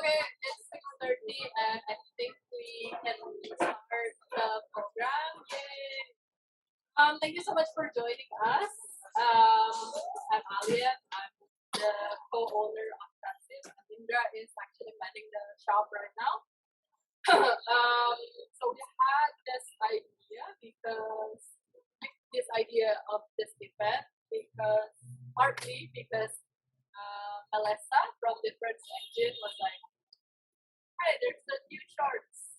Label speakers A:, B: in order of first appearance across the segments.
A: Okay, it's 6:30 and I think we can start the program. Yay! Thank you so much for joining us. I'm Alia. I'm the co-owner of Transit. And Indra is actually manning the shop right now. So we had this idea because of this event partly because Melissa from Different Engine was like, "Hey, there's the new shorts.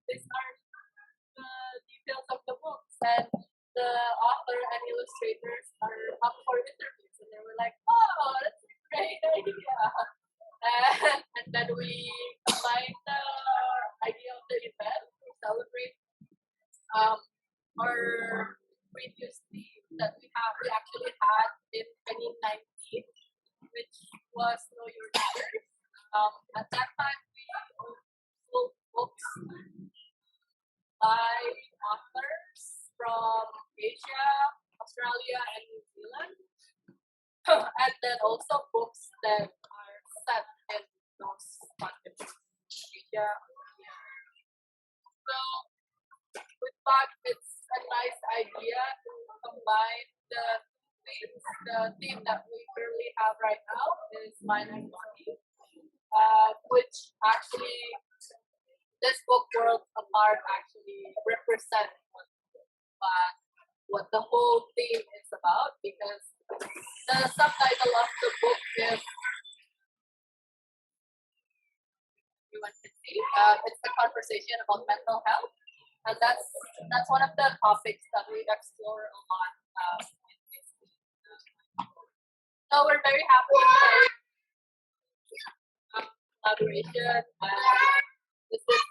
A: These are the details of the books, and the author and illustrators are up for interviews." And they were like, "Oh, that's a great idea." And then we combined the idea of the event to celebrate our previous theme that we actually had in 2019, which was Know Your Readers. At that time, we sold books by authors from Asia, Australia, and New Zealand, and then also books that are set in those continents, Asia, Australia. So we thought it's a nice idea to combine the themes. The theme that we currently have right now is Mind and Body, which actually this book Worlds Apart actually represents what the whole theme is about, because the subtitle of the book is, everyone can see, it's a conversation about mental health, and that's one of the topics that we explore a lot in this. So we're very happy with collaboration. This is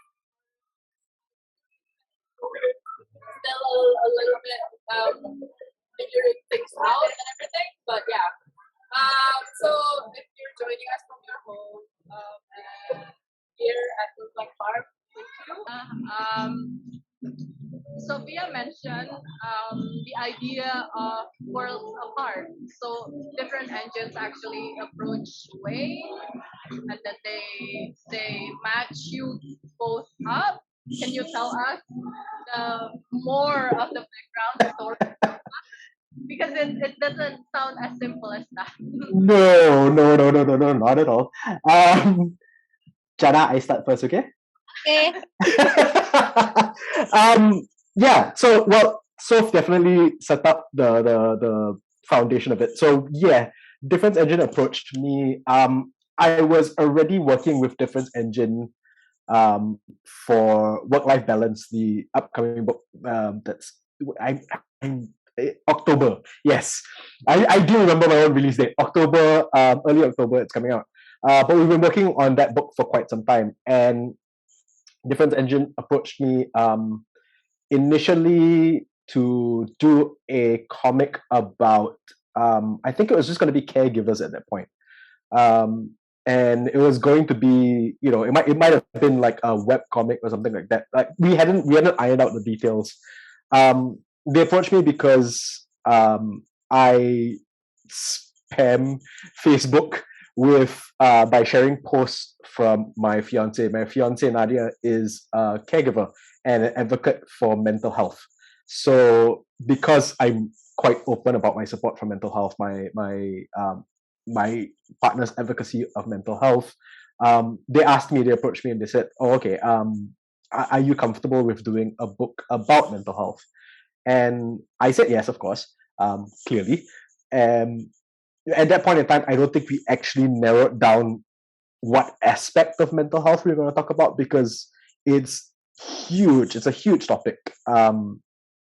A: still a little bit figuring things out and everything, but yeah. So if you're joining us from your home and here at Urban Farm, Sophia mentioned the idea of worlds apart. So different engines actually approach way, and then they match you both up. Can you tell us more of the background story? Because it doesn't sound as simple as that.
B: No, not at all. Jannah, I start first, okay?
C: Okay.
B: Yeah. So, well, Soph definitely set up the foundation of it. So, yeah, Difference Engine approached me. I was already working with Difference Engine for Work-Life Balance, the upcoming book that's October. Yes, I do remember my own release date, October, early October. It's coming out. But we've been working on that book for quite some time, and Difference Engine approached me initially to do a comic about. I think it was just going to be caregivers at that point. And it was going to be, it might have been like a web comic or something like that. Like we hadn't ironed out the details. They approached me because I spam Facebook with by sharing posts from my fiance. My fiance Nadia is a caregiver and an advocate for mental health. So because I'm quite open about my support for mental health, my partner's advocacy of mental health, they approached me and they said, "Oh, okay, are you comfortable with doing a book about mental health?" And I said yes, of course, clearly. And at that point in time, I don't think we actually narrowed down what aspect of mental health we're going to talk about, because it's huge. It's a huge topic.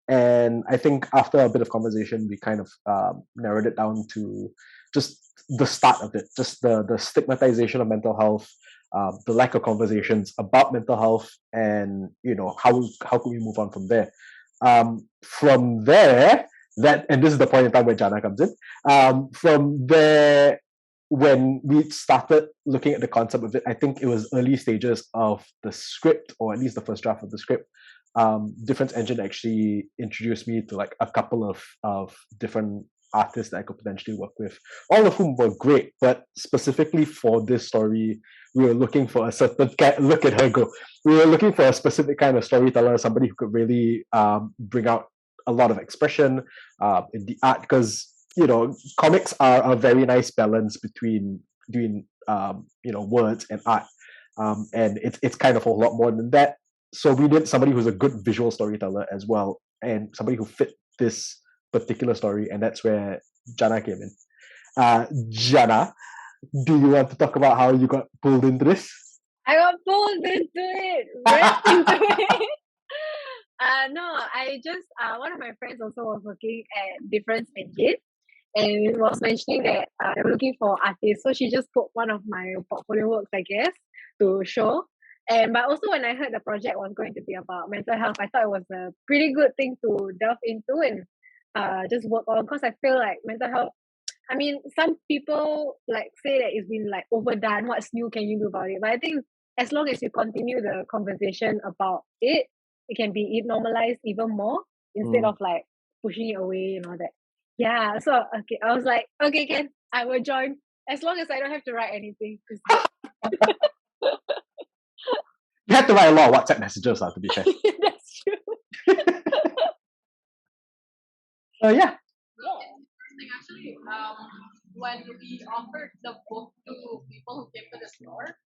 B: And I think after a bit of conversation, we kind of narrowed it down to just the start of it, just the stigmatization of mental health, the lack of conversations about mental health, and how can we move on from there. From there, and this is the point in time where Jannah comes in. From there, when we started looking at the concept of it, I think it was early stages of the script, or at least the first draft of the script. Difference Engine actually introduced me to like a couple of different artists that I could potentially work with, all of whom were great, but specifically for this story, we were looking for a certain look at her go. We were looking for a specific kind of storyteller, somebody who could really bring out a lot of expression in the art, because comics are a very nice balance between words and art, and it's kind of a lot more than that. So we need somebody who's a good visual storyteller as well, and somebody who fit this particular story, and that's where Jannah came in. Jannah, do you want to talk about how you got pulled into this?
C: I got pulled into it, ripped into it. No, I just one of my friends also was working at different Engine, and was mentioning that they're looking for artists. So she just put one of my portfolio works, I guess, to show. But also when I heard the project was going to be about mental health, I thought it was a pretty good thing to delve into and just work on, because I feel like mental health, I mean, some people like say that it's been like overdone. What's new can you do about it? But I think as long as you continue the conversation about it, it can be normalized even more instead of like pushing it away and all that. Yeah. So okay, I was like, okay, Ken, I will join as long as I don't have to write anything.
B: You have to write a lot of WhatsApp messages, to be fair.
C: That's true.
B: So yeah.
A: Interesting, actually. When we offered the book to people who came to the store,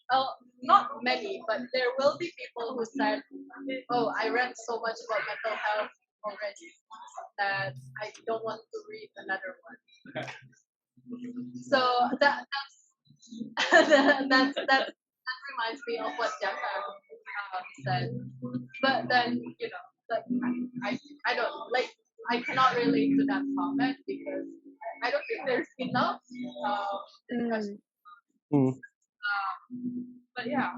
A: well, not many, but there will be people who said, "Oh, I read so much about mental health already that I don't want to read another one." So that reminds me of what Jannah said. But then like I don't like. I cannot relate to that comment because I don't think there's enough discussion. But yeah.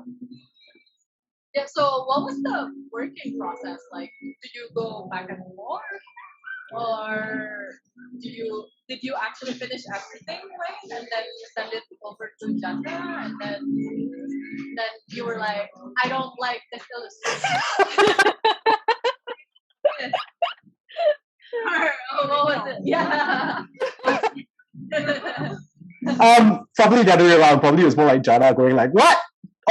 A: So what was the working process like? Did you go back and forth, or did you actually finish everything, Wayne, and then send it over to Jannah, and then you were like, I don't like this illustration. What was it? Yeah.
B: Probably the other way around. Probably it was more like Jannah going like, "What?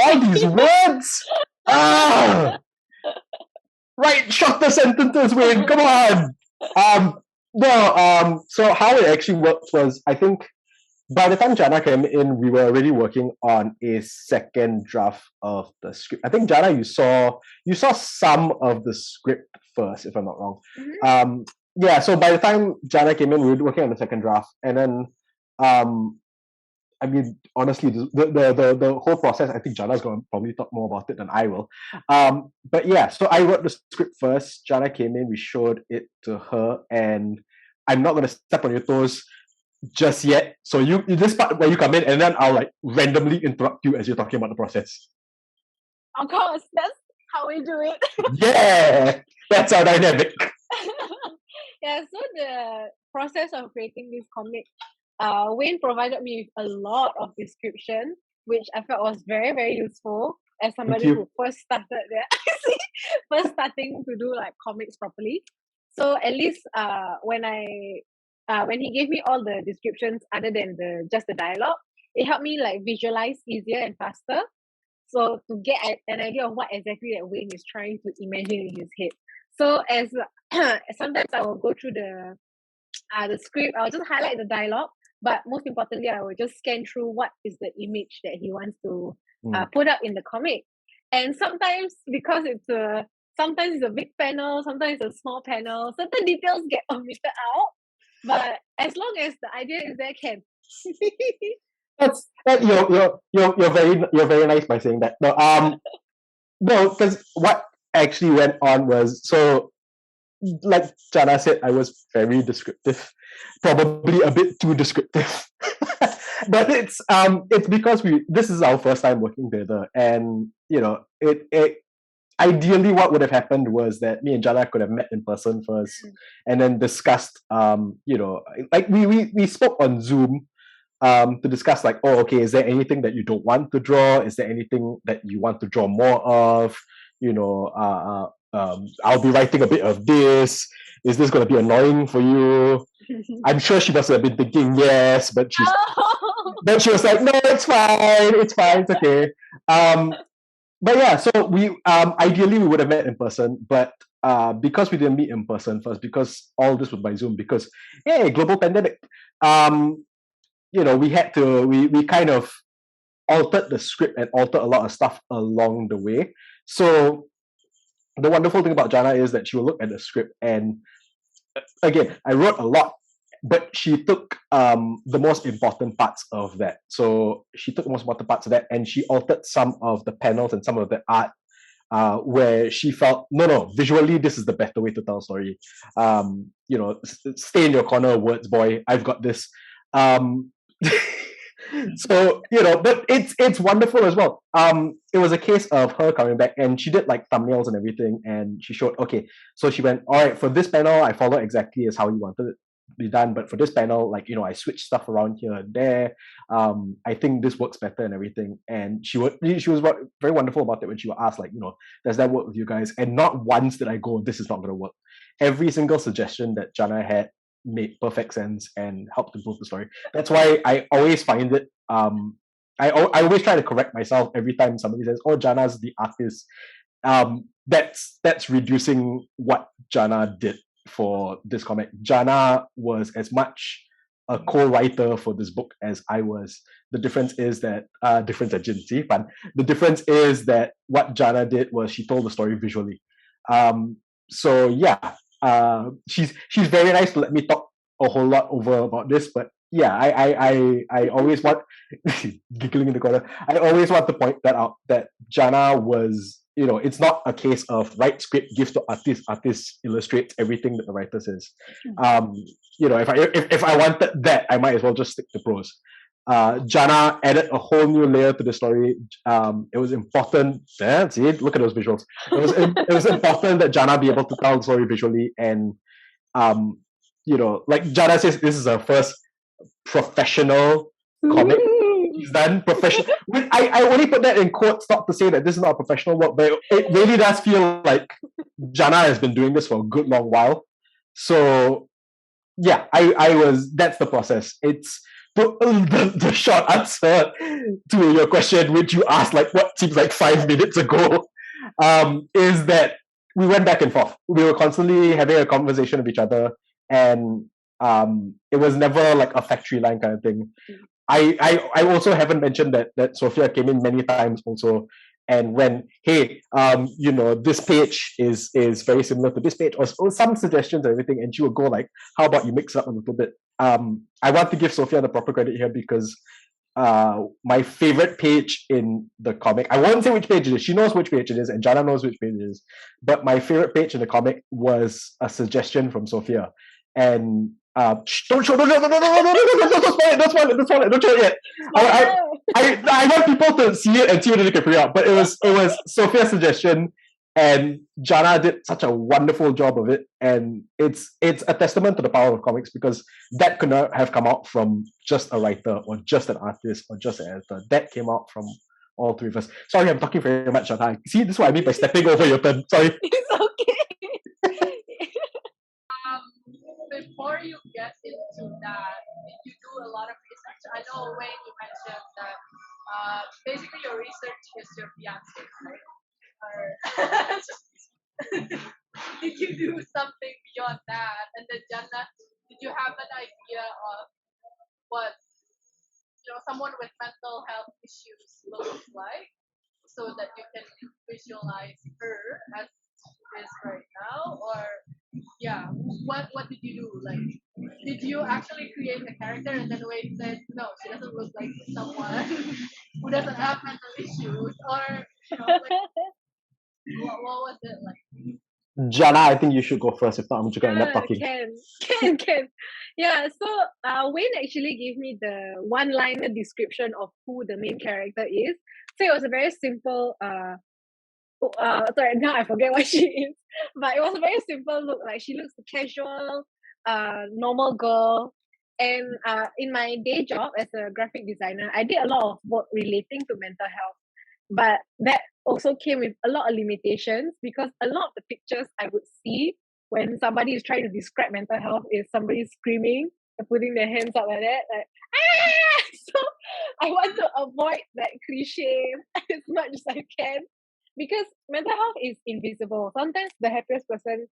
B: All these words? Write shorter sentences, Wayne. Come on." No. So how it actually worked was, I think by the time Jannah came in, we were already working on a second draft of the script. I think Jannah, you saw some of the script first, if I'm not wrong.
C: Mm-hmm.
B: Yeah. So by the time Jannah came in, we were working on the second draft, and then I mean, honestly, the whole process, I think Jannah's going to probably talk more about it than I will. But yeah, so I wrote the script first. Jannah came in, we showed it to her, and I'm not going to step on your toes just yet. So you this part where you come in, and then I'll like randomly interrupt you as you're talking about the process.
C: Of course, that's how we do it.
B: Yeah, that's our dynamic.
C: Yeah, so the process of creating this comic, Wayne provided me with a lot of description, which I felt was very, very useful as somebody who first starting to do like comics properly. So at least when he gave me all the descriptions other than just the dialogue, it helped me like visualize easier and faster. So to get an idea of what exactly that Wayne is trying to imagine in his head. So as sometimes I will go through the script, I'll just highlight the dialogue, but most importantly, I will just scan through what is the image that he wants to put up in the comic. And sometimes because sometimes it's a big panel, sometimes it's a small panel, certain details get omitted out. But as long as the idea is there, can.
B: You're very nice by saying that. No, because what actually went on was, so like Jannah said, I was very descriptive, probably a bit too descriptive. But it's because this is our first time working together, and it ideally what would have happened was that me and Jannah could have met in person first, and then discussed like we spoke on Zoom to discuss like, oh, okay, is there anything that you don't want to draw? Is there anything that you want to draw more of? I'll be writing a bit of this. Is this going to be annoying for you? I'm sure she must have been thinking yes, but she was like, no, it's fine, it's okay. But yeah, so we ideally we would have met in person, but because we didn't meet in person first, because all this was by Zoom, because hey, global pandemic, we had to we kind of altered the script and altered a lot of stuff along the way. So the wonderful thing about Jannah is that she will look at the script, and again, I wrote a lot, but she took the most important parts of that. So she took the most important parts of that, and she altered some of the panels and some of the art where she felt no, visually this is the better way to tell a story. Stay in your corner, words, boy. I've got this. So but it's wonderful as well. It was a case of her coming back, and she did like thumbnails and everything, and she showed, okay, so she went, all right, for this panel I followed exactly as how you wanted it to be done, but for this panel, like, I switched stuff around here and there. I think this works better and everything. And she was very wonderful about it when she would ask, like, does that work with you guys? And not once did I go, this is not going to work. Every single suggestion that Jannah had made perfect sense and helped improve the story. That's why I always find it. I always try to correct myself every time somebody says, "Oh, Jannah's the artist." That's reducing what Jannah did for this comic. Jannah was as much a co-writer for this book as I was. The difference is that the difference is that what Jannah did was she told the story visually. So yeah, she's very nice to let me talk a whole lot over about this, but yeah, I always want giggling in the corner. I always want to point that out, that Jannah was, it's not a case of write script, give to artist illustrates everything that the writer says. If I wanted that, I might as well just stick to prose. Jannah added a whole new layer to the story. It was important. See, look at those visuals. It was important that Jannah be able to tell the story visually, and like Jannah says, this is her first professional comic he's done. Professional. I only put that in quotes, not to say that this is not professional work, but it really does feel like Jannah has been doing this for a good long while. So yeah, that's the process. It's the short answer to your question, which you asked like what seems like 5 minutes ago, is that we went back and forth. We were constantly having a conversation with each other, and it was never like a factory line kind of thing. I also haven't mentioned that Sophia came in many times also, and when, hey, this page is very similar to this page, or some suggestions and everything, and she would go like, how about you mix up a little bit? I want to give Sophia the proper credit here, because my favorite page in the comic, I won't say which page it is, she knows which page it is, and Jannah knows which page it is, but my favorite page in the comic was a suggestion from Sophia. And don't spoil it, don't show it yet. I want people to see it and see what they can figure out. But it was Sophia's suggestion, and Jannah did such a wonderful job of it. And it's a testament to the power of comics, because that could not have come out from just a writer or just an artist or just an editor. That came out from all three of us. Sorry, I'm talking very much, Jannah. See, this is what I mean by stepping over your turn. Sorry.
C: It's okay.
A: Before you get into that, did you do a lot of research? I know Wayne, you mentioned that basically your research is your fiance, right? Did you do something beyond that? And then Jannah, did you have an idea of what someone with mental health issues looks like, so that you can visualize her as she is right now? Or yeah, what did you do? Like, did you actually create a character and then Wade said, no, she doesn't look like someone who doesn't have mental issues? Or what was it like?
B: Jannah, I think you should go first. If not, I'm just gonna end up talking.
C: Can. Yeah, so Wayne actually gave me the one-liner description of who the main character is. So it was a very simple sorry, now I forget what she is. But it was a very simple look. Like, she looks casual, normal girl. And in my day job as a graphic designer, I did a lot of work relating to mental health. But that also came with a lot of limitations because a lot of the pictures I would see when somebody is trying to describe mental health is somebody screaming and putting their hands up like that, like ah! So I want to avoid that cliche as much as I can because mental health is invisible. Sometimes the happiest person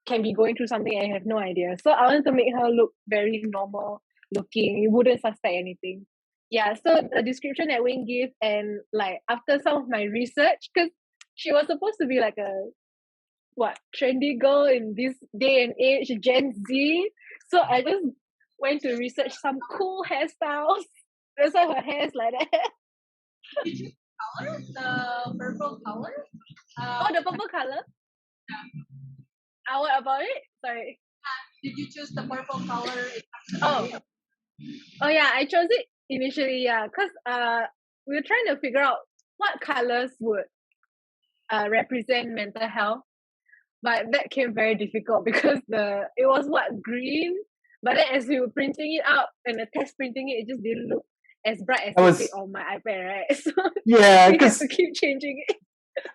C: can be going through something and have no idea. So I wanted to make her look very normal looking. You wouldn't suspect anything. Yeah, so the description that Wayne gave and like after some of my research, because she was supposed to be like a trendy girl in this day and age, Gen Z. So I just went to research some cool hairstyles. That's why her hair is like that.
A: Did you color the purple color?
C: Oh, the purple color? What about it? Sorry.
A: Did you choose the purple color?
C: Oh. Oh yeah, I chose it initially, yeah, because we were trying to figure out what colors would represent mental health, but that came very difficult because it was green, but then as we were printing it out and the test printing it, it just didn't look as bright as it did on my iPad, right? So
B: yeah,
C: we had to keep changing it.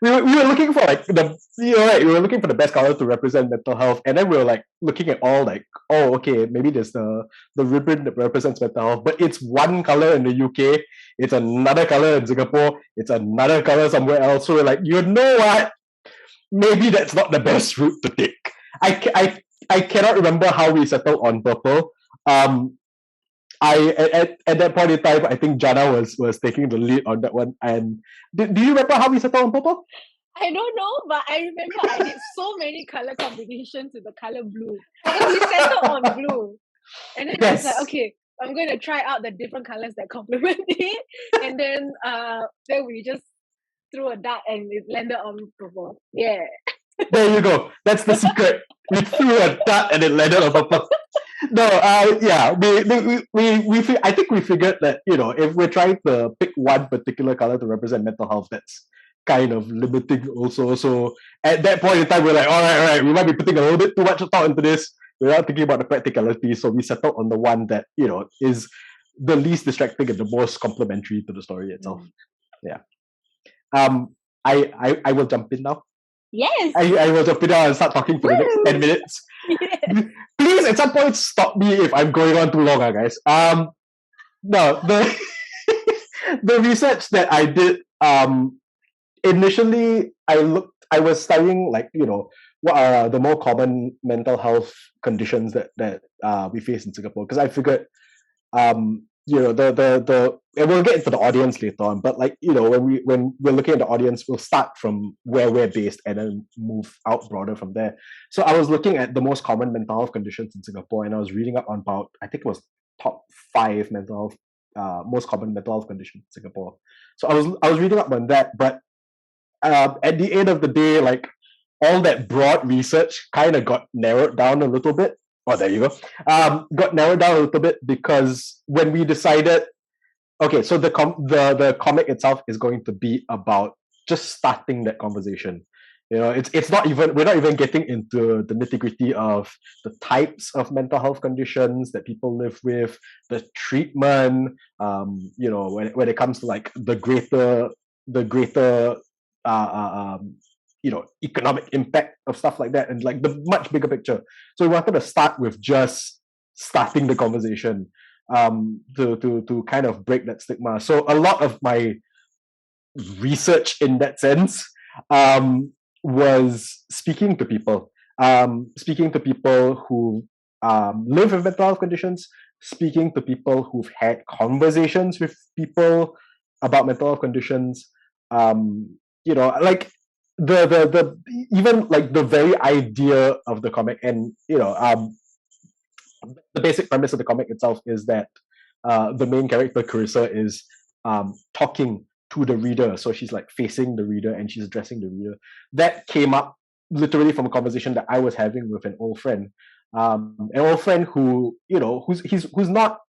B: We were looking for like we were looking for the best color to represent mental health, and then we were like looking at all like, oh, okay, maybe there's the ribbon that represents mental health, but it's one color in the UK, it's another color in Singapore, it's another color somewhere else. So we're like, you know what? Maybe that's not the best route to take. I cannot remember how we settled on purple. At that point in time, I think Jannah was taking the lead on that one. And do you remember how we settled on purple?
C: I don't know, but I remember I did so many color combinations with the color blue. So we settled on blue. And then I was like, okay, I'm going to try out the different colors that complement it. And then we just threw a dart and it landed on purple. Yeah.
B: There you go. That's the secret. We threw a dart and it landed on purple. No, yeah, I think we figured that, if we're trying to pick one particular color to represent mental health, that's kind of limiting also. So at that point in time, we're like, all right, we might be putting a little bit too much thought into this without thinking about the practicality. So we settled on the one that, is the least distracting and the most complementary to the story itself. Yeah. I will jump in now.
C: Yes.
B: I will jump in now and start talking for the next 10 minutes. Yes. Please, at some point, stop me if I'm going on too long, guys. No, the research that I did, initially, I was studying, like, what are the more common mental health conditions that we face in Singapore, because I figured, and we'll get into the audience later on, but like, when we're looking at the audience, we'll start from where we're based and then move out broader from there. So I was looking at the most common mental health conditions in Singapore, and I was reading up on about, I think it was top 5 mental health, most common mental health conditions in Singapore. So I was reading up on that, but at the end of the day, like, all that broad research kind of got narrowed down a little bit. Oh, there you go. Got narrowed down a little bit because when we decided, okay, so the comic itself is going to be about just starting that conversation. It's not even, we're not even getting into the nitty-gritty of the types of mental health conditions that people live with, the treatment, when it comes to like the greater economic impact of stuff like that, and like the much bigger picture. So we wanted to start with just starting the conversation, to kind of break that stigma. So a lot of my research in that sense was speaking to people who live with mental health conditions, speaking to people who've had conversations with people about mental health conditions, like the even like the very idea of the comic, and the basic premise of the comic itself is that the main character Carissa is talking to the reader, so she's like facing the reader and she's addressing the reader. That came up literally from a conversation that I was having with an old friend, who who's not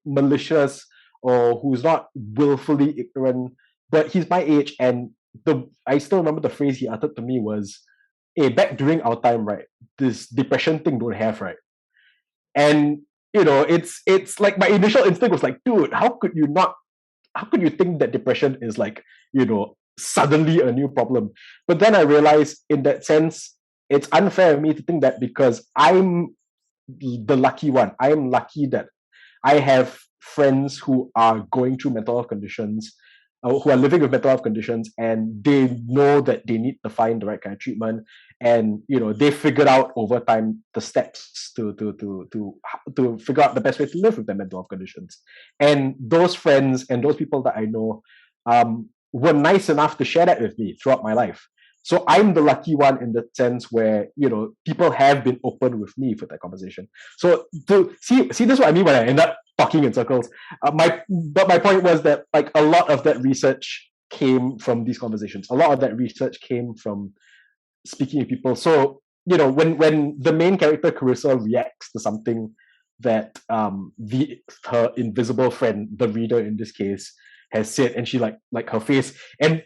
B: malicious or who's not willfully ignorant, but he's my age, and I still remember the phrase he uttered to me was, "Hey, back during our time, right, this depression thing don't have, right?" And it's like my initial instinct was like, dude, how could you think that depression is like suddenly a new problem. But then I realized, in that sense, it's unfair of me to think that because I'm the lucky one. I am lucky that I have friends who are going through mental health conditions, who are living with mental health conditions, and they know that they need to find the right kind of treatment, and they figured out over time the steps to figure out the best way to live with their mental health conditions. And those friends and those people that I know were nice enough to share that with me throughout my life. So I'm the lucky one in the sense where people have been open with me for that conversation. So to see this is what I mean when I end up talking in circles. My point was that like a lot of that research came from these conversations. A lot of that research came from speaking with people. So when the main character Carissa reacts to something that her invisible friend, the reader in this case, has said, and she like her face, and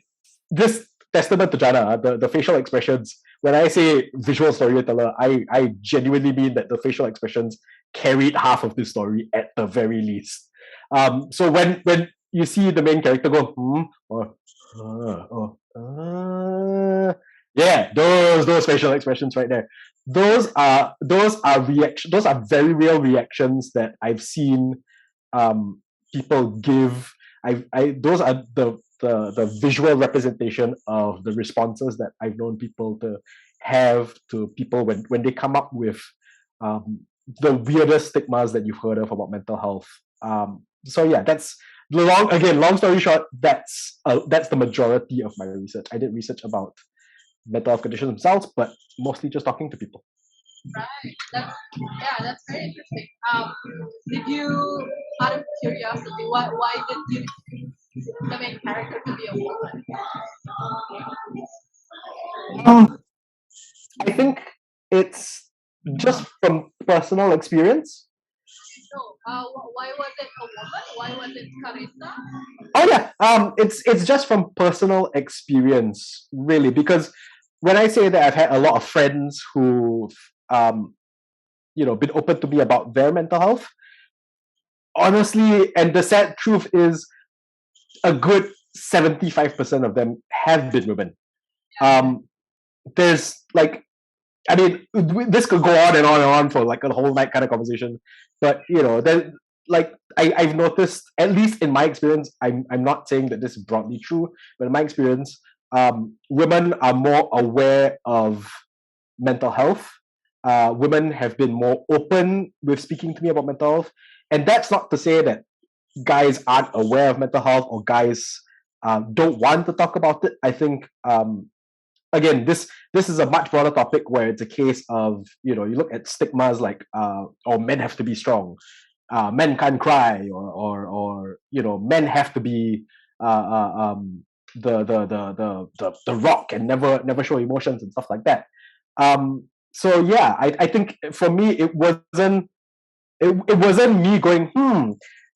B: this testament to Jannah, the facial expressions. When I say visual storyteller, I genuinely mean that the facial expressions carried half of this story at the very least. So when you see the main character go or yeah, those facial expressions right there. Those are reaction. Those are very real reactions that I've seen people give. Those are the visual representation of the responses that I've known people to have to people when they come up with the weirdest stigmas that you've heard of about mental health. So yeah, that's long story short, that's the majority of my research. I did research about mental health conditions themselves, but mostly just talking to people.
A: Right. That's very interesting. Did you, out of curiosity, why did you choose the main character to be a woman?
B: I think it's just from personal experience.
A: So, why was it a woman? Why was it Carissa?
B: Oh yeah, it's just from personal experience, really, because when I say that I've had a lot of friends who've been open to me about their mental health, honestly, and the sad truth is, a good 75% of them have been women. There's like, I mean, this could go on and on and on for like a whole night kind of conversation, but then like I've noticed, at least in my experience, I'm not saying that this is broadly true, but in my experience, women are more aware of mental health. Women have been more open with speaking to me about mental health, and that's not to say that guys aren't aware of mental health or guys don't want to talk about it. I think again, this is a much broader topic where it's a case of you look at stigmas like or men have to be strong, men can't cry, or men have to be the rock and never show emotions and stuff like that. So yeah, I think for me it wasn't me going,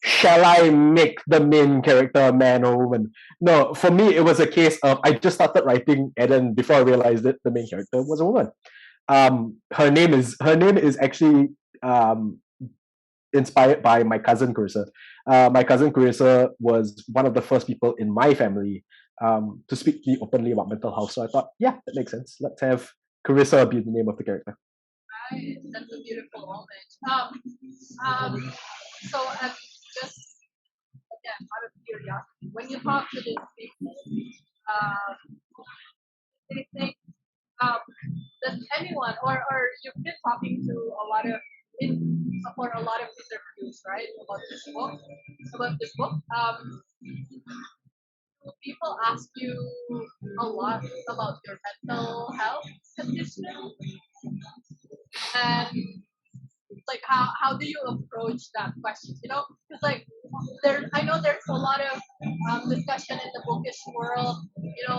B: shall I make the main character a man or woman? No, for me, it was a case of I just started writing, and then before I realized that the main character was a woman. Her name is actually inspired by my cousin Carissa. My cousin Carissa was one of the first people in my family to speak to me openly about mental health. So I thought, yeah, that makes sense. Let's have Carissa be the name of the character.
A: Right. That's a beautiful moment. So I'm just again out of curiosity, when you talk to these people, they think does anyone or you've been talking to a lot of for a lot of interviews, right, about this book. Do people ask you a lot about your mental health condition, and like how do you approach that question? Because like I know there's a lot of discussion in the bookish world.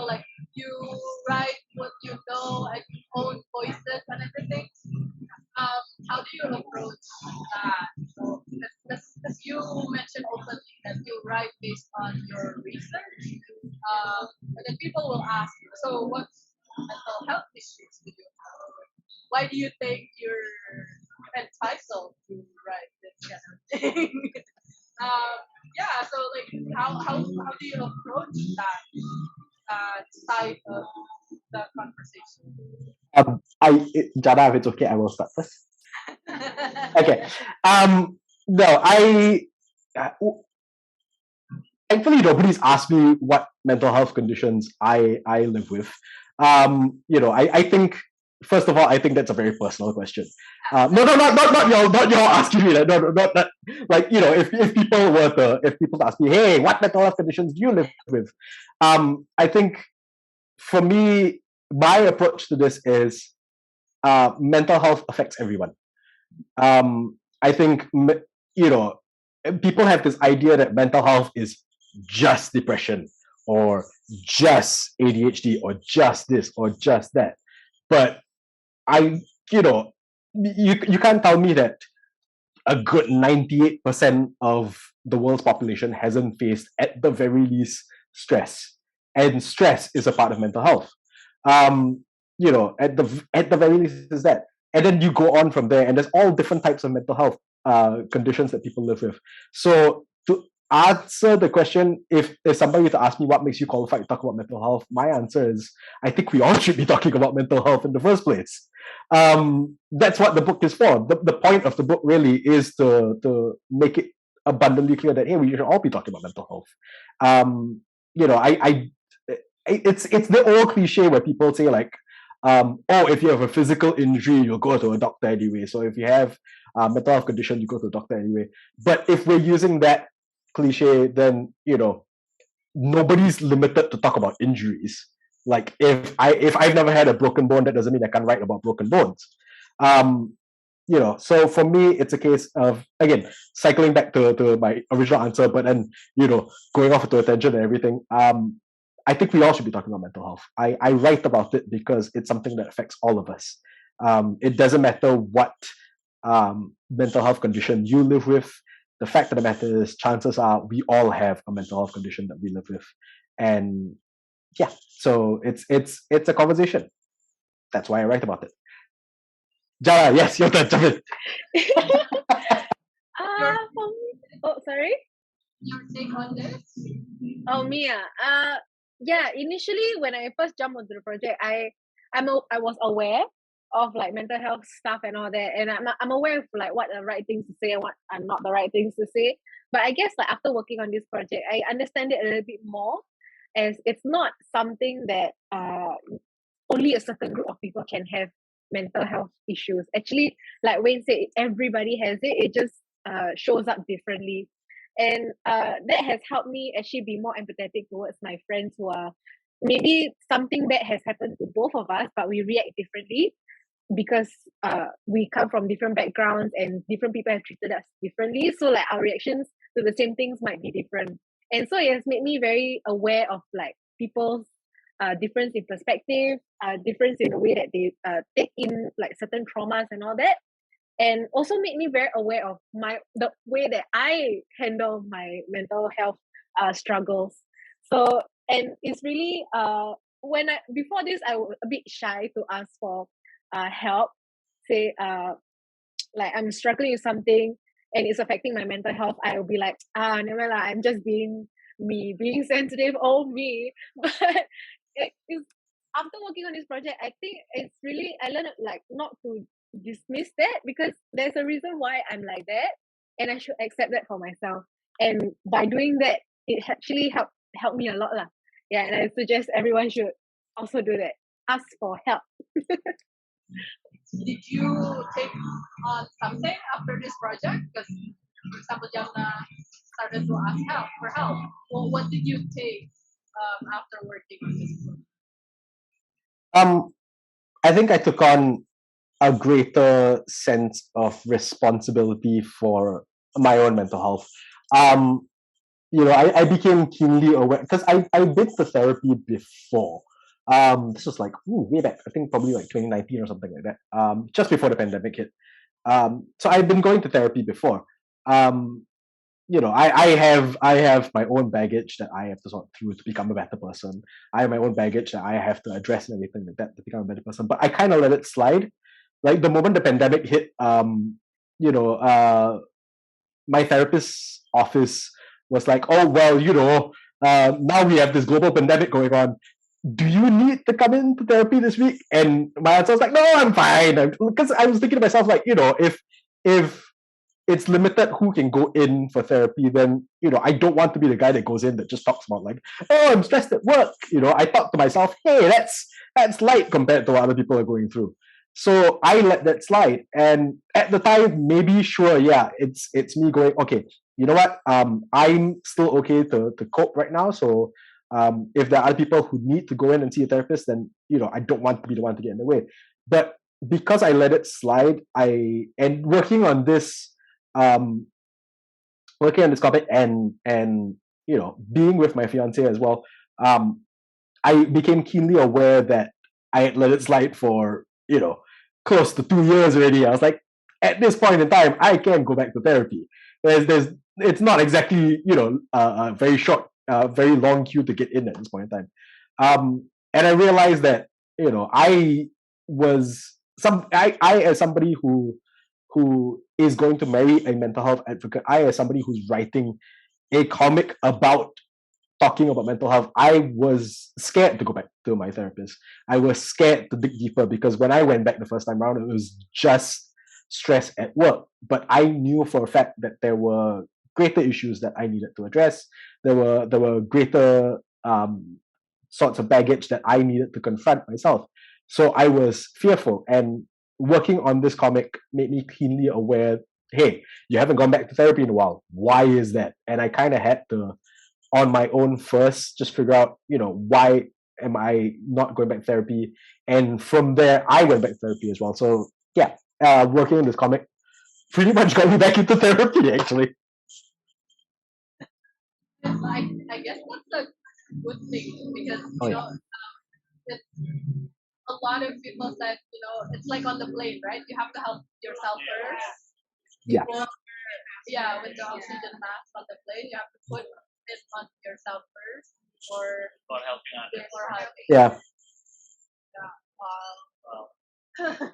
A: Like you write what you know and own voices and everything. How do you approach that? Because you mentioned openly that you write based on your research, and then people will ask you, so what mental health issues do you have? Why do you think you're entitled to write this kind of thing? Yeah, so like how do you approach that side of the conversation?
B: Jannah, if it's okay, I will start first. Okay. No, uh, thankfully nobody's asked me what mental health conditions I live with. I think first of all, I think that's a very personal question. No, not y'all asking me that. No, not that. Like, if people ask me, hey, what mental health conditions do you live with? I think for me, my approach to this is mental health affects everyone. I think people have this idea that mental health is just depression or just ADHD or just this or just that. But I, you can't tell me that a good 98% of the world's population hasn't faced, at the very least, stress. And stress is a part of mental health. At the very least is that. And then you go on from there, and there's all different types of mental health conditions that people live with. So to answer the question, if somebody were to ask me what makes you qualified to talk about mental health, my answer is I think we all should be talking about mental health in the first place. That's what the book is for. The point of the book really is to make it abundantly clear that hey, we should all be talking about mental health. It's the old cliche where people say like, if you have a physical injury, you'll go to a doctor anyway. So if you have a mental health condition, you go to a doctor anyway. But if we're using that cliche, then nobody's limited to talk about injuries. Like if I've never had a broken bone, that doesn't mean I can't write about broken bones. So for me, it's a case of, again, cycling back to my original answer, but then going off into a tangent and everything. I think we all should be talking about mental health. I write about it because it's something that affects all of us. It doesn't matter what mental health condition you live with. The fact of the matter is, chances are we all have a mental health condition that we live with, and yeah, so it's a conversation. That's why I write about it. Jannah, yes, your turn. Jump in.
C: Sorry.
A: Your take on this?
C: Oh, Mia. Yeah. Initially, when I first jumped onto the project, I was aware of like mental health stuff and all that, and I'm aware of like what are the right things to say and what are not the right things to say. But I guess like after working on this project, I understand it a little bit more, as it's not something that only a certain group of people can have mental health issues. Actually, like Wayne said, everybody has it. It just shows up differently. And that has helped me actually be more empathetic towards my friends who are maybe something bad has happened to both of us, but we react differently because we come from different backgrounds and different people have treated us differently. So like our reactions to the same things might be different. And so it has made me very aware of like people's difference in perspective, difference in the way that they take in like certain traumas and all that. And also made me very aware of the way that I handle my mental health struggles. So, and it's really before this I was a bit shy to ask for help. Say like I'm struggling with something and it's affecting my mental health. I will be like, never mind, I'm just being me, being sensitive, me. But it's after working on this project, I think it's really I learned like not to dismiss that because there's a reason why I'm like that, and I should accept that for myself. And by doing that, it actually helped me a lot lah. Yeah, and I suggest everyone should also do that. Ask for help.
A: Did you take on something after this project? Because, for example, Jannah started to ask for help. Well, what did you take after working on this project?
B: I think I took on a greater sense of responsibility for my own mental health. I became keenly aware because I've been to therapy before. This was like way back, I think probably like 2019 or something like that. Just before the pandemic hit. So I've been going to therapy before. I have my own baggage that I have to sort through to become a better person. I have my own baggage that I have to address and everything like that to become a better person. But I kind of let it slide. Like the moment the pandemic hit, my therapist's office was like, oh well, now we have this global pandemic going on. do you need to come into therapy this week? And my answer was like, no, I'm fine. Because I was thinking to myself, like, if it's limited who can go in for therapy, then, I don't want to be the guy that goes in that just talks about like, oh, I'm stressed at work. I thought to myself, hey, that's light compared to what other people are going through. So I let that slide. And at the time, maybe sure, yeah, it's me going, okay, you know what? I'm still okay to cope right now. So if there are other people who need to go in and see a therapist, then I don't want to be the one to get in the way. But because I let it slide, and um working on this topic and being with my fiance as well, I became keenly aware that I had let it slide for close to 2 years already. I was like, at this point in time, I can go back to therapy. It's not exactly a very short, very long queue to get in at this point in time. And I realized that I was I as somebody who is going to marry a mental health advocate, I as somebody who's writing a comic about talking about mental health, I was scared to go back to my therapist. I was scared to dig deeper because when I went back the first time around, it was just stress at work. But I knew for a fact that there were greater issues that I needed to address. There were greater sorts of baggage that I needed to confront myself. So I was fearful, and working on this comic made me keenly aware, hey, you haven't gone back to therapy in a while. Why is that? And I kind of had to, on my own first, just figure out, why am I not going back to therapy? And from there, I went back to therapy as well. So yeah, working on this comic pretty much got me back into therapy, actually.
A: I guess that's a good thing because it's, a lot of people said it's like on the plane, right? You have to help yourself first.
B: Yeah.
A: Yeah, with the oxygen mask on the plane, you have to put it on yourself first before helping.
B: Yeah.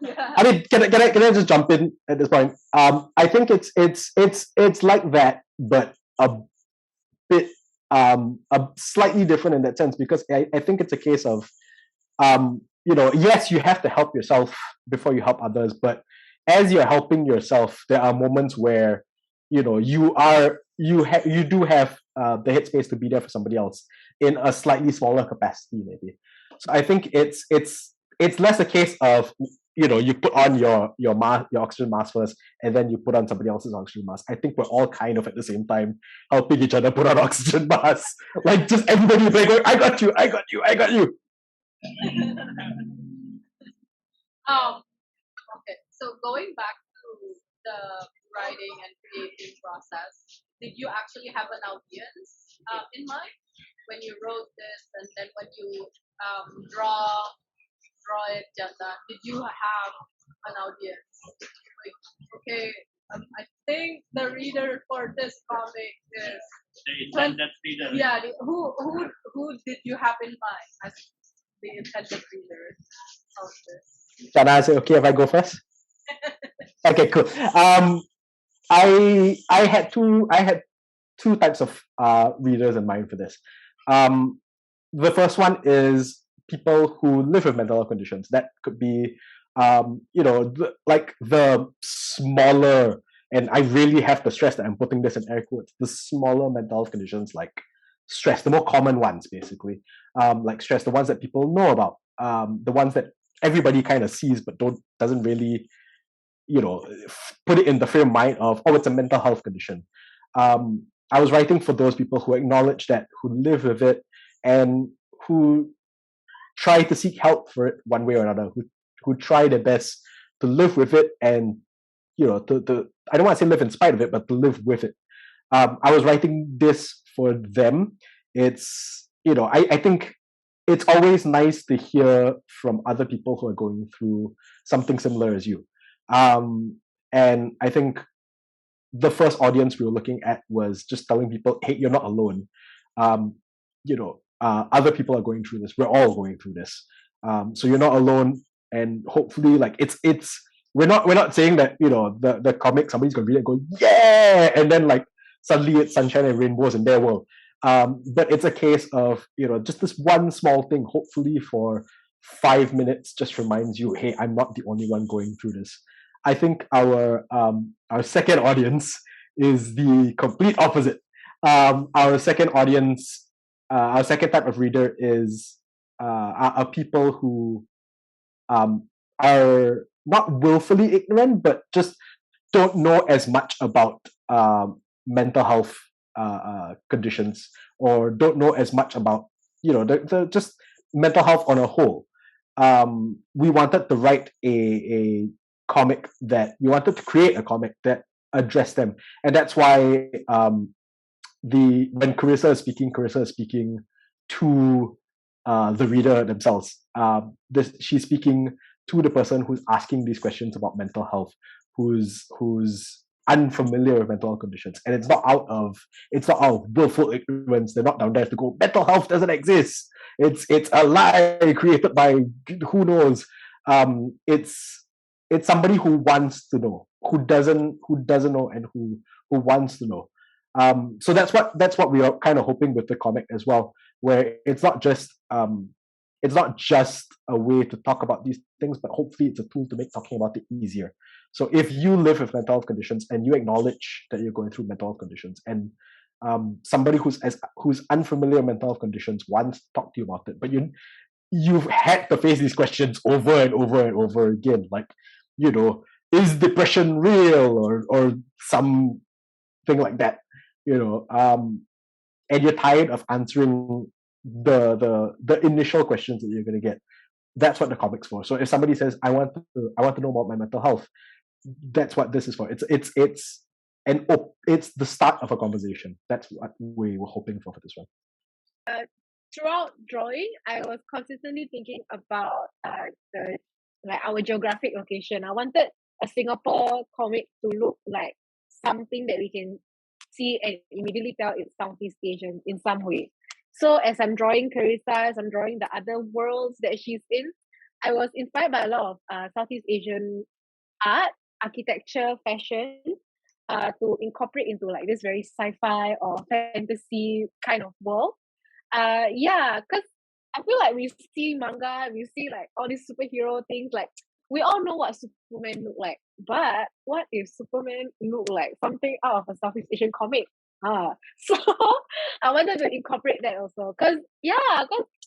A: Yeah.
B: I mean, can I just jump in at this point? I think it's like that, but a bit a slightly different in that sense, because I think it's a case of yes, you have to help yourself before you help others, but as you're helping yourself, there are moments where you do have the headspace to be there for somebody else in a slightly smaller capacity, maybe. So I think it's less a case of you put on your mask, your oxygen mask first, and then you put on somebody else's oxygen mask. I think we're all kind of at the same time helping each other put on oxygen masks. Like just everybody like going, I got you, I got you, I got you.
A: Okay, so going back to the writing and creating process, did you actually have an audience in mind when you wrote this, and then when you draw it, Jannah? Did you have an audience? Like, okay, I think the reader for this comic is
D: the intended reader.
A: Yeah, who did you have in mind as the intended reader of this?
B: Jannah, is it okay if I go first? Okay, cool. I had two types of readers in mind for this. The first one is people who live with mental health conditions. That could be like the smaller, and I really have to stress that I'm putting this in air quotes, the smaller mental health conditions like stress, the more common ones basically, like stress, the ones that people know about, the ones that everybody kind of sees but doesn't really put it in the frame of mind of, oh, it's a mental health condition. I was writing for those people who acknowledge that, who live with it, and who try to seek help for it one way or another, who try their best to live with it, and to I don't want to say live in spite of it, but to live with it. I was writing this for them. It's I think it's always nice to hear from other people who are going through something similar as you. And I think the first audience we were looking at was just telling people, hey, you're not alone. Other people are going through this. We're all going through this. So you're not alone. And hopefully, like we're not saying that the comic somebody's gonna read it and go, yeah, and then like suddenly it's sunshine and rainbows in their world. But it's a case of, just this one small thing, hopefully for 5 minutes, just reminds you, hey, I'm not the only one going through this. I think our second audience is the complete opposite. Our second audience, our second type of reader are people who are not willfully ignorant, but just don't know as much about mental health conditions, or don't know as much about the just mental health on a whole. We wanted to write a comic that we wanted to create a comic that addressed them, and that's why when Carissa is speaking to the reader themselves. She's speaking to the person who's asking these questions about mental health, who's unfamiliar with mental health conditions, and it's not out of willful ignorance. They're not down there to go, mental health doesn't exist. It's a lie created by who knows. It's somebody who wants to know, who doesn't know, and who wants to know. So that's what we are kind of hoping with the comic as well, where it's not just a way to talk about these things, but hopefully it's a tool to make talking about it easier. So if you live with mental health conditions and you acknowledge that you're going through mental health conditions, and somebody who's unfamiliar with mental health conditions wants to talk to you about it, but you've had to face these questions over and over and over again, like, is depression real, or something like that, and you're tired of answering the initial questions that you're going to get. That's what the comic's for. So if somebody says, I want to know about my mental health, that's what this is for. It's the start of a conversation. That's what we were hoping for this one.
C: Throughout drawing, I was consistently thinking about our geographic location. I wanted a Singapore comic to look like something that we can see and immediately tell it's Southeast Asian in some way. So as I'm drawing Carissa, as I'm drawing the other worlds that she's in, I was inspired by a lot of Southeast Asian art, architecture, fashion, to incorporate into like this very sci-fi or fantasy kind of world. Because I feel like we see manga, we see like all these superhero things, like we all know what Superman look like, but what if Superman look like something out of a Southeast Asian comic? So I wanted to incorporate that also, because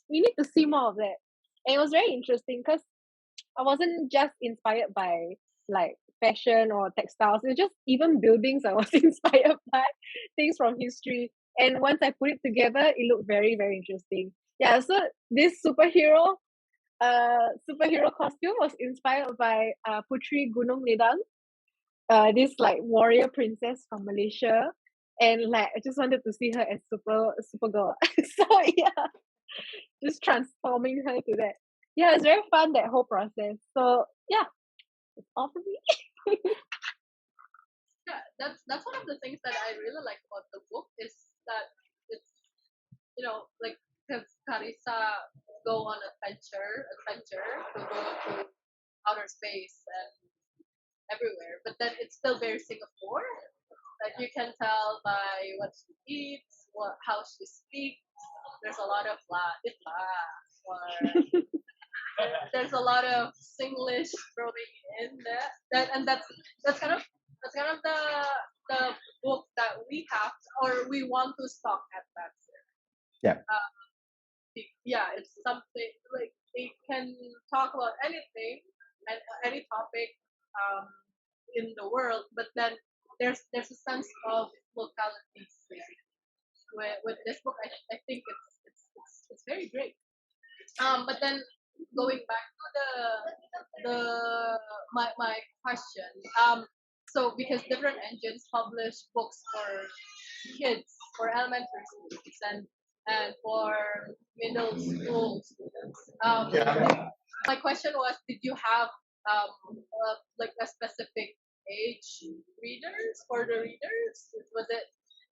C: we need to see more of that. And it was very interesting because I wasn't just inspired by like fashion or textiles. It's just even buildings I was inspired by, things from history. And once I put it together, it looked very, very interesting. Yeah, so this superhero costume was inspired by Putri Gunung Ledang, this like warrior princess from Malaysia. And like I just wanted to see her as Supergirl. So yeah, just transforming her to that. Yeah, it's very fun, that whole process. So yeah, it's all for me.
A: Yeah, that's one of the things that I really like about the book, is that it's, like, because Carissa go on adventure to go to outer space and everywhere, but then it's still very Singapore. Like, you can tell by what she eats, how she speaks. There's a lot of or there's a lot of Singlish throwing in there. That's kind of the book that we have, or we want to stock at that.
B: Yeah.
A: It's something like it can talk about anything and any topic in the world, but then there's a sense of locality with this book. I think it's very great. But then going back to my question. So because different engines publish books for kids, for elementary students, and for middle school students. My question was, did you have like a specific age readers for the readers? Was it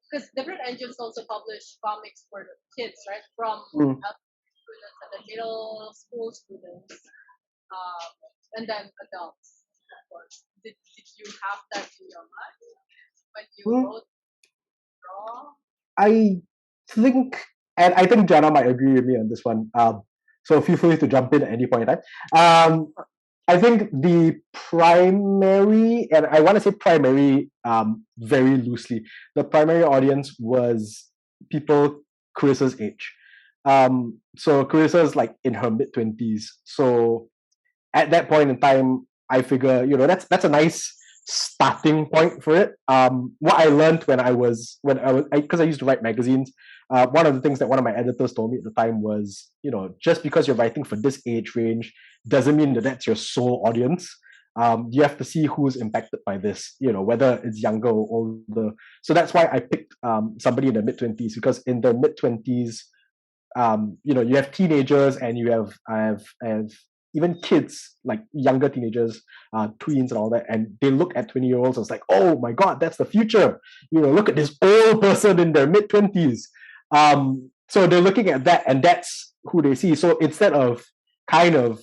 A: because different engines also publish comics for the kids, right? From students and the middle school students, and then adults, of course. Did you have that in your mind when you wrote Draw?
B: think, and I think Jannah might agree with me on this one. So feel free to jump in at any point in time. I think the primary, and I want to say primary very loosely, the primary audience was people Carissa's age. So Carissa's like in her mid-20s. So at that point in time, I figure, that's a nice starting point for it. What I learned because I used to write magazines. One of the things that one of my editors told me at the time was, just because you're writing for this age range doesn't mean that that's your sole audience. You have to see who's impacted by this, whether it's younger or older. So that's why I picked somebody in the mid-20s, because in the mid-20s, you have teenagers and you have even kids, like younger teenagers, tweens and all that, and they look at 20-year-olds and it's like, oh my god, that's the future. Look at this old person in their mid-20s. So they're looking at that, and that's who they see. So instead of kind of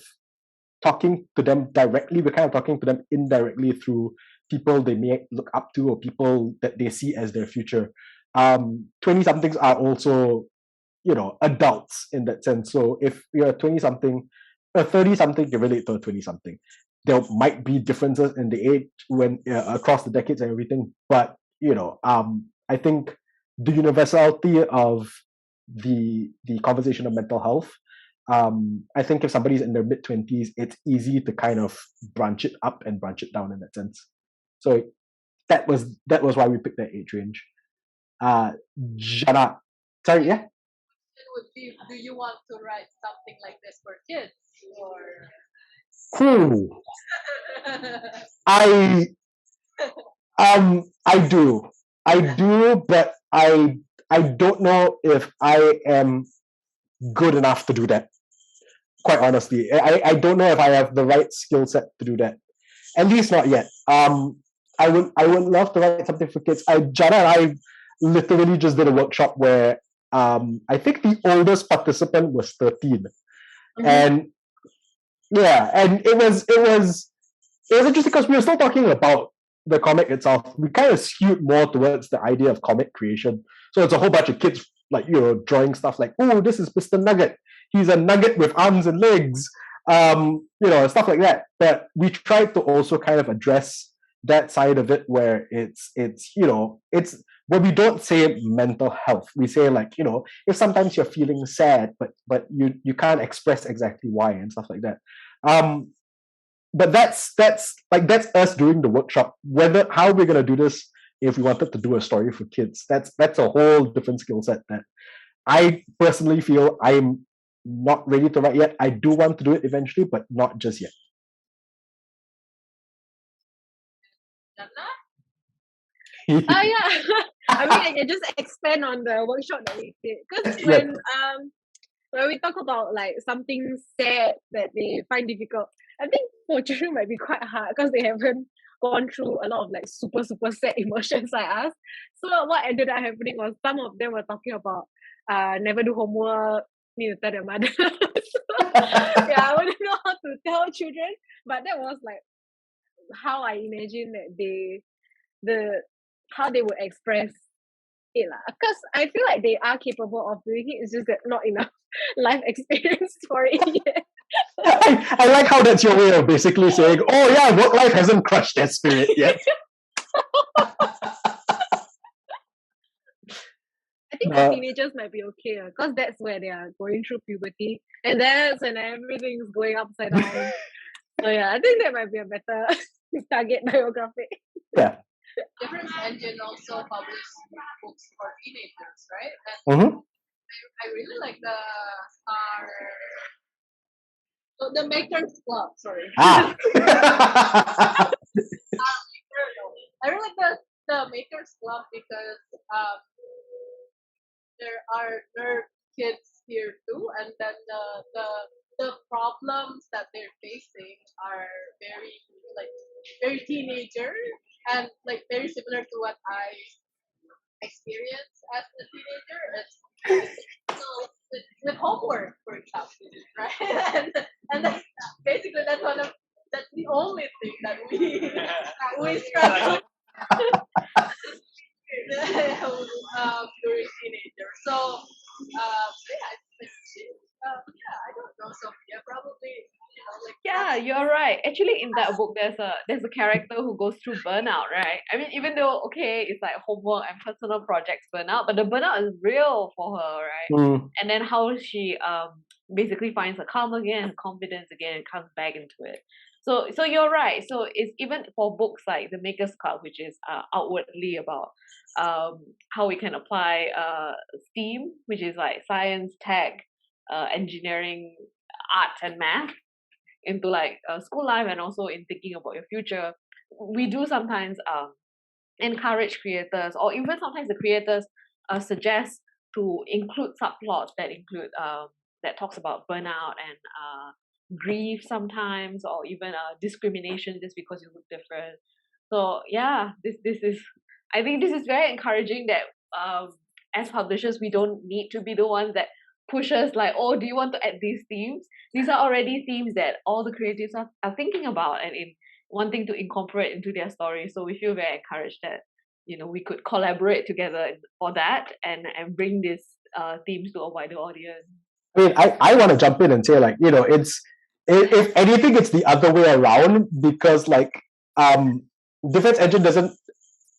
B: talking to them directly, we're kind of talking to them indirectly through people they may look up to or people that they see as their future. 20-somethings are also, adults in that sense. So if you're a 20-something, a 30-something can relate to a 20-something. There might be differences in the age when across the decades and everything, but I think the universality of the conversation of mental health. I think if somebody's in their mid-20s, it's easy to kind of branch it up and branch it down in that sense. So that was why we picked that age range. Jannah, sorry, yeah.
A: Would be, do you want to write something like this for kids or?
B: Cool. I do, but I don't know if I am good enough to do that. Quite honestly, I don't know if I have the right skill set to do that. At least not yet. I would love to write something for kids. Jannah and I literally just did a workshop where I think the oldest participant was 13, and yeah, and it was interesting because we were still talking about the comic itself. We kind of skewed more towards the idea of comic creation. So it's a whole bunch of kids like drawing stuff like, oh, this is Mr. Nugget. He's a nugget with arms and legs, stuff like that. But we tried to also kind of address that side of it where it's where we don't say mental health. We say like, if sometimes you're feeling sad, but you can't express exactly why and stuff like that. But that's us doing the workshop. How we're gonna do this, if we wanted to do a story for kids, that's a whole different skill set that I personally feel I'm not ready to write yet. I do want to do it eventually, but not just yet.
C: Yeah. I mean, I can just expand on the workshop that we did, because when we talk about like something sad that they find difficult, I think for children might be quite hard because they haven't gone through a lot of like super sad emotions like us. So what ended up happening was some of them were talking about never do homework, need to tell their mother. I wouldn't know how to tell children, but that was like how I imagine that how they would express it. Because I feel like they are capable of doing it, it's just that not enough life experience for it yet.
B: I like how that's your way of basically saying, oh yeah, work life hasn't crushed their spirit yet.
C: I think teenagers might be okay, because that's where they are going through puberty, and that's when everything's going upside down. So yeah, I think that might be a better target demographic.
B: Yeah.
A: Different Engine also published books for teenagers, right?
B: And
A: I really like the Makers Club. Sorry.
B: I
A: really like the Makers Club because there are nerd kids here too, and then the problems that they're facing are very teenager and like very similar to what I experienced as a teenager. So with homework, for example, right? and basically that's the only thing that we struggle during teenagers. So I don't know, Sophia. Probably, like
E: Yeah, you're right. Actually, in that book, there's a character who goes through burnout, right? I mean, even though okay, it's like homework and personal projects burnout, but the burnout is real for her, right?
B: Mm.
E: And then how she basically finds her calm again, confidence again, and comes back into it. So you're right. So it's even for books like The Maker's Club, which is outwardly about how we can apply STEAM, which is like science, tech, engineering, arts, and math into like school life and also in thinking about your future. We do sometimes encourage creators, or even sometimes the creators suggest to include subplots that include that talks about burnout and grief sometimes, or even discrimination just because you look different. So yeah, this is, I think this is very encouraging that as publishers we don't need to be the ones that push us like, oh, do you want to add these themes? These are already themes that all the creatives are thinking about and in wanting to incorporate into their story. So we feel very encouraged that we could collaborate together for that and bring these themes to a wider audience.
B: I mean, I want to jump in and say, like, it's, if anything, it's the other way around, because like Defense Engine doesn't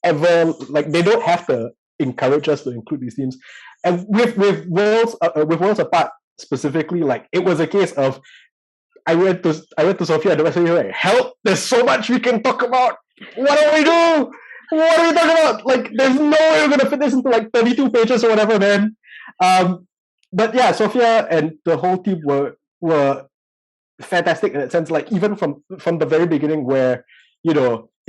B: ever, like, they don't have to encourage us to include these themes. And with Worlds Apart specifically, like, it was a case of I went to Sophia and the rest of you, like, help, there's so much we can talk about. What do we do? What are we talking about? Like, there's no way we're gonna fit this into like 32 pages or whatever, man. But yeah, Sophia and the whole team were fantastic in that sense. Like, even from the very beginning, where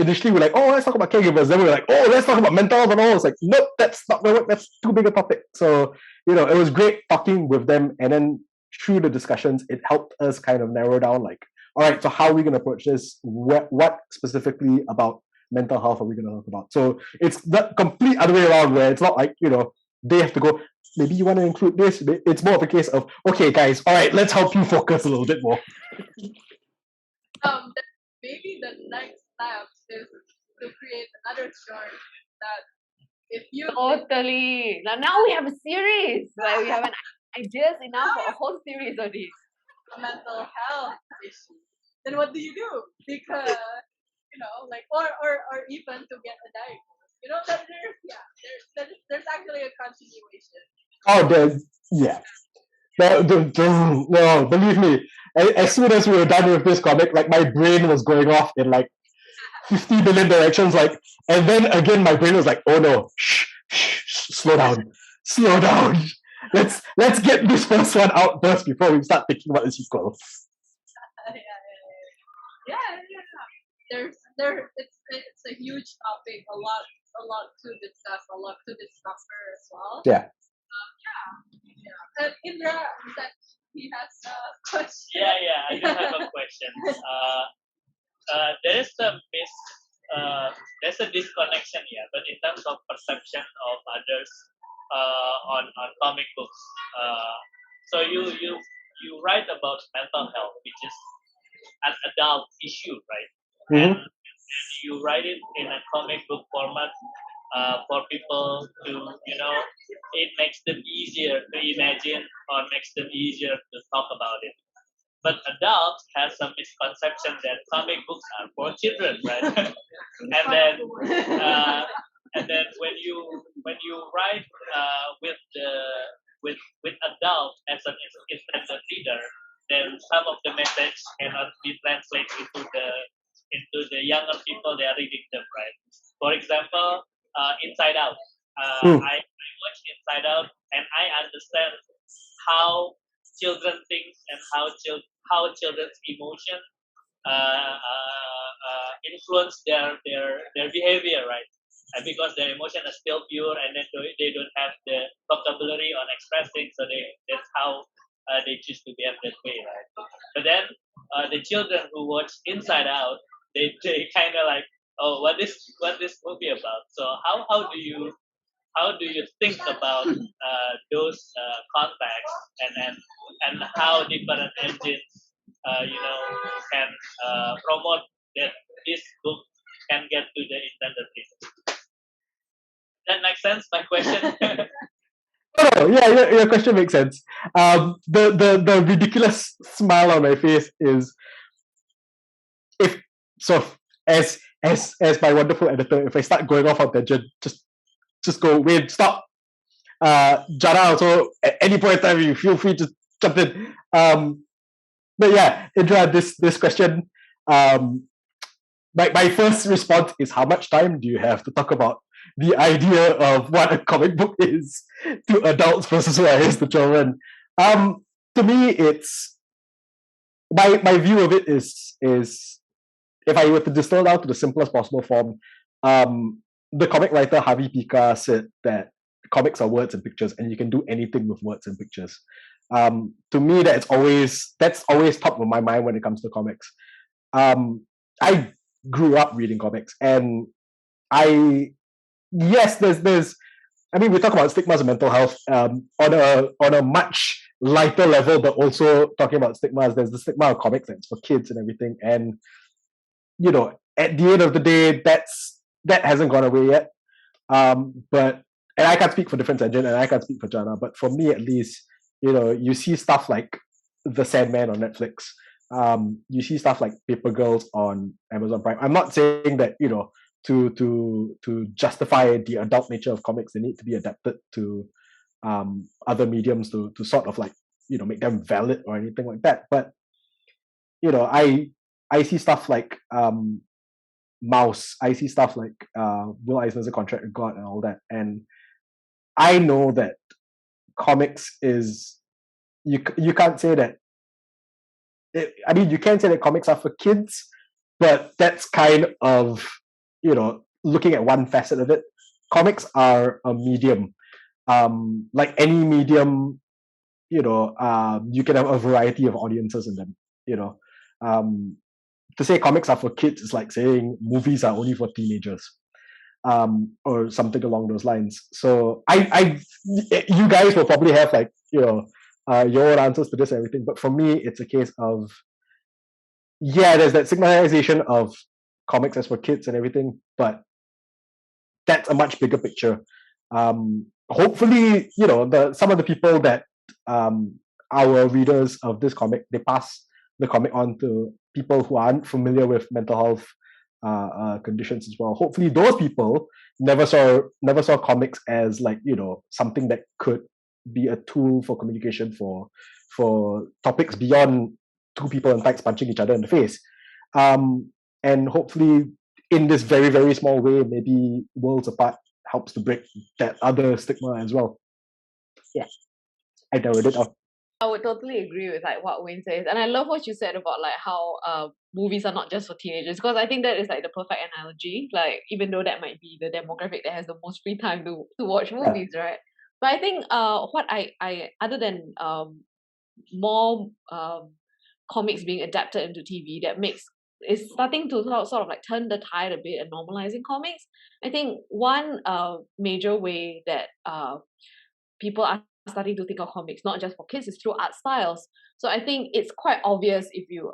B: initially we're like, oh, let's talk about caregivers. Then we're like, oh, let's talk about mental health and all. It's like, nope, that's not gonna work. That's too big a topic. So it was great talking with them, and then through the discussions, it helped us kind of narrow down, like, all right, so how are we gonna approach this? What specifically about mental health are we gonna talk about? So it's the complete other way around, where it's not like they have to go, maybe you want to include this. It's more of a case of, okay, guys, all right, let's help you focus a little bit more.
A: Maybe the next step is to create another story that if you
E: Totally. Now we have a series. Like, we have an ideas enough for a whole series of these.
A: mental health issue, then what do you do? Because like, or even to get a diagnosis. That there's actually a continuation.
B: Oh, yeah. No, believe me. As soon as we were done with this comic, like, my brain was going off in like 50 billion directions, like, and then again my brain was like, oh no, slow down. Let's get this first one out first before we start thinking about the sequel.
A: It's a huge topic, a lot to discuss, a lot to discover as well.
B: Yeah.
A: And Indra, that he has a question.
D: Yeah, I do have a question. There is there's a disconnection here, but in terms of perception of others on comic books. So you write about mental health, which is an adult issue, right?
B: Mm-hmm.
D: And you write it in a comic book format for people to, it makes them easier to imagine or makes them easier to talk about it. But adults have some misconception that comic books are for children, right? and then when you write with adults as an intended reader, then some of the message cannot be translated into the younger people they are reading them, right? For example, Inside Out. I watched Inside Out, and I understand how children think and how children's emotion influence their behavior, right? And because their emotion is still pure, and then they don't have the vocabulary on expressing, so that's how they choose to behave that way, right? But then the children who watch Inside Out, they kind of like, oh, what this movie about? So how do you think about those contexts and how different engines can promote that this book can get to the intended reader? That makes sense, my question?
B: Oh, yeah, your question makes sense. The ridiculous smile on my face is if so as my wonderful editor, if I start going off on tangent, just go wait, stop. Jannah also at any point in time you feel free to jump in. But yeah, Indra, this question, my first response is how much time do you have to talk about the idea of what a comic book is to adults versus what it is to children? To me, it's my view of it is if I were to distill down to the simplest possible form, the comic writer Harvey Pika said that comics are words and pictures, and you can do anything with words and pictures. To me, that's always top of my mind when it comes to comics. I grew up reading comics, and I yes, there's I mean, we talk about stigmas and mental health on a much lighter level, but also talking about stigmas. There's the stigma of comics that's for kids and everything, and at the end of the day, that hasn't gone away yet. But and I can't speak for Difference Engine, and I can't speak for Jannah, but for me at least, you see stuff like The Sandman on Netflix. You see stuff like Paper Girls on Amazon Prime. I'm not saying that to justify the adult nature of comics, they need to be adapted to other mediums to sort of like make them valid or anything like that. But I see stuff like Mouse. I see stuff like Will Eisner's A Contract with God and all that, and I know that comics is you can't say that. I mean, you can say that comics are for kids, but that's kind of looking at one facet of it. Comics are a medium, like any medium. You can have a variety of audiences in them. To say comics are for kids is like saying movies are only for teenagers, or something along those lines. So you guys will probably have like your own answers to this and everything, but for me, it's a case of there's that stigmatization of comics as for kids and everything, but that's a much bigger picture. Hopefully, some of the people that our readers of this comic, they pass the comic on to people who aren't familiar with mental health conditions as well. Hopefully, those people never saw comics as like something that could be a tool for communication for topics beyond two people in tights punching each other in the face. And hopefully, in this very, very small way, maybe Worlds Apart helps to break that other stigma as well. Yeah, I narrowed it out.
E: I would totally agree with like what Wayne says, and I love what you said about like how movies are not just for teenagers, because I think that is like the perfect analogy. Like even though that might be the demographic that has the most free time to watch movies, right? But I think what I other than more comics being adapted into TV that is starting to sort of like turn the tide a bit and normalizing comics. I think one major way that people are starting to think of comics not just for kids is through art styles. So I think it's quite obvious if you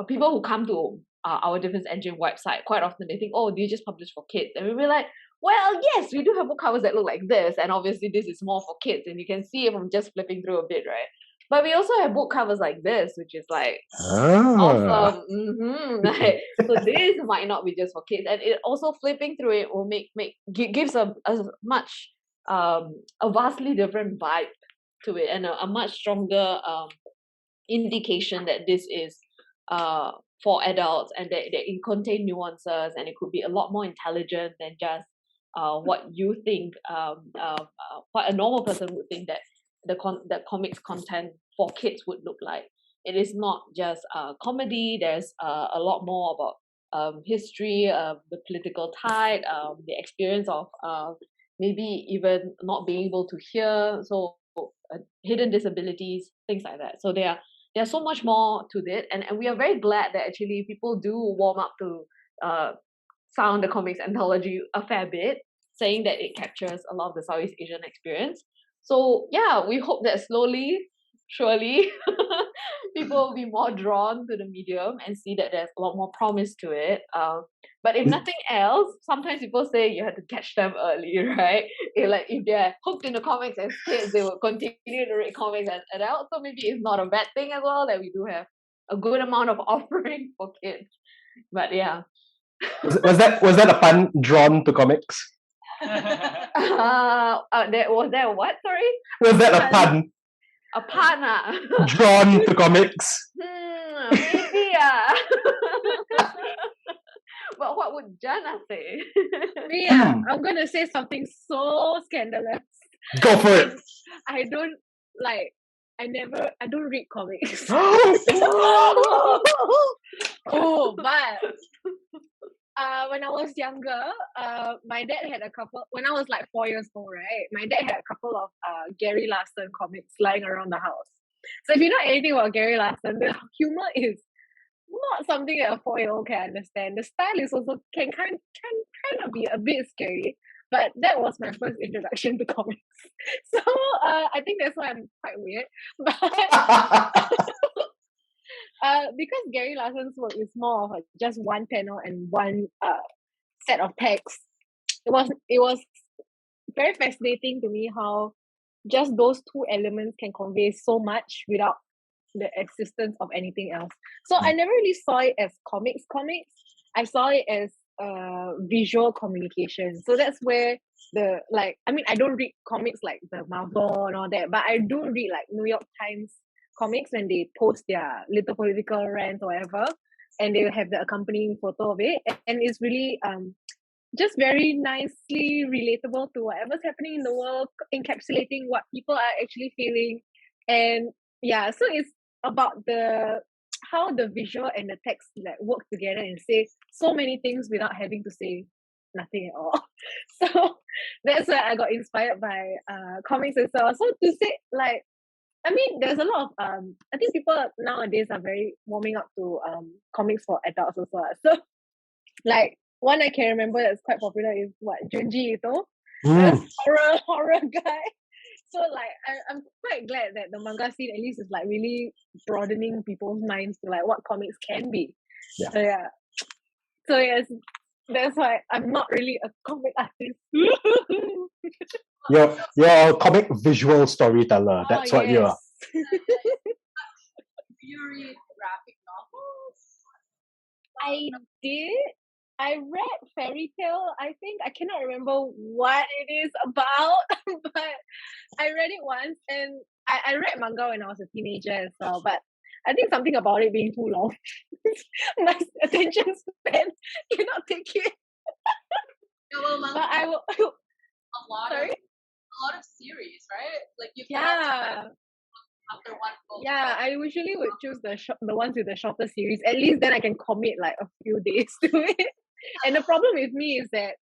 E: people who come to our Difference Engine website, quite often they think, oh, do you just publish for kids? And we'll be like, well, yes, we do have book covers that look like this, and obviously this is more for kids, and you can see it from just flipping through a bit, right? But we also have book covers like this, which is like awesome. Like, so this might not be just for kids, and it also flipping through it will gives a much a vastly different vibe to it, and a much stronger indication that this is for adults, and that it contain nuances, and it could be a lot more intelligent than just what you think what a normal person would think that the comics content for kids would look like. It is not just comedy. There's a lot more about history, the political tide, the experience of maybe even not being able to hear, so hidden disabilities, things like that. So there's so much more to it, and we are very glad that actually people do warm up to sound the comics anthology a fair bit, saying that it captures a lot of the Southeast Asian experience. So yeah, we hope that slowly surely people will be more drawn to the medium and see that there's a lot more promise to it. But if nothing else, sometimes people say you have to catch them early, right? Like if they're hooked into comics as kids, they will continue to read comics as adults. So maybe it's not a bad thing as well that we do have a good amount of offering for kids. But yeah.
B: Was that a pun drawn to comics?
E: Was there a what? Sorry,
B: Was that a pun
E: a partner.
B: drawn to comics?
E: Maybe. But what would Jannah say?
C: Yeah, I'm gonna say something so scandalous.
B: Go for it.
C: I don't I don't read comics. But when I was younger, my dad had a couple. When I was like 4 years old, right? My dad had a couple of Gary Larson comics lying around the house. So if you know anything about Gary Larson, the humor is not something that a 4-year-old can understand. The style is also can kind of be a bit scary. But that was my first introduction to comics. So I think that's why I'm quite weird. But because Gary Larson's work is more of like just one panel and one set of text, it was very fascinating to me how just those two elements can convey so much without the existence of anything else. So I never really saw it as comics. I saw it as visual communication. So that's where I don't read comics like the Marvel and all that, but I do read like New York Times comics when they post their little political rants or whatever, and they will have the accompanying photo of it, and it's really just very nicely relatable to whatever's happening in the world, encapsulating what people are actually feeling. And yeah, so it's about how the visual and the text like work together and say so many things without having to say nothing at all. So that's why I got inspired by comics as well. So to say like, I mean, there's a lot of I think people nowadays are very warming up to comics for adults as well. So like one I can remember that's quite popular is what Junji Ito, this horror guy. So like I'm quite glad that the manga scene at least is like really broadening people's minds to like what comics can be.
B: Yeah.
C: So yes, that's why I'm not really a comic artist.
B: You're a comic visual storyteller. That's what you are.
A: Do you read graphic novels?
C: I did. I read Fairy Tale. I think I cannot remember what it is about, but I read it once, and I read manga when I was a teenager as well. But I think something about it being too long, my attention span cannot take it.
A: Yeah, well, manga
C: But I will.
A: a lot
C: Sorry.
A: a lot of series, right? Like you can
C: Yeah.
A: after one book.
C: Yeah, I usually would choose the ones with the shorter series. At least then I can commit like a few days to it. And the problem with me is that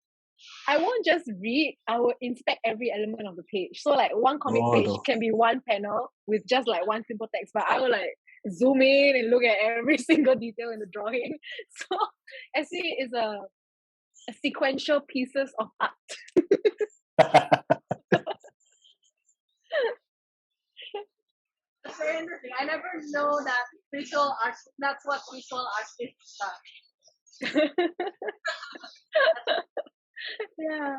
C: I won't just read, I will inspect every element of the page. So like one comic page can be one panel with just like one simple text, but I will like zoom in and look at every single detail in the drawing. So I see it is a sequential pieces of art.
A: That's very interesting. I never know that visual art. That's what visual artists are.
C: Yeah.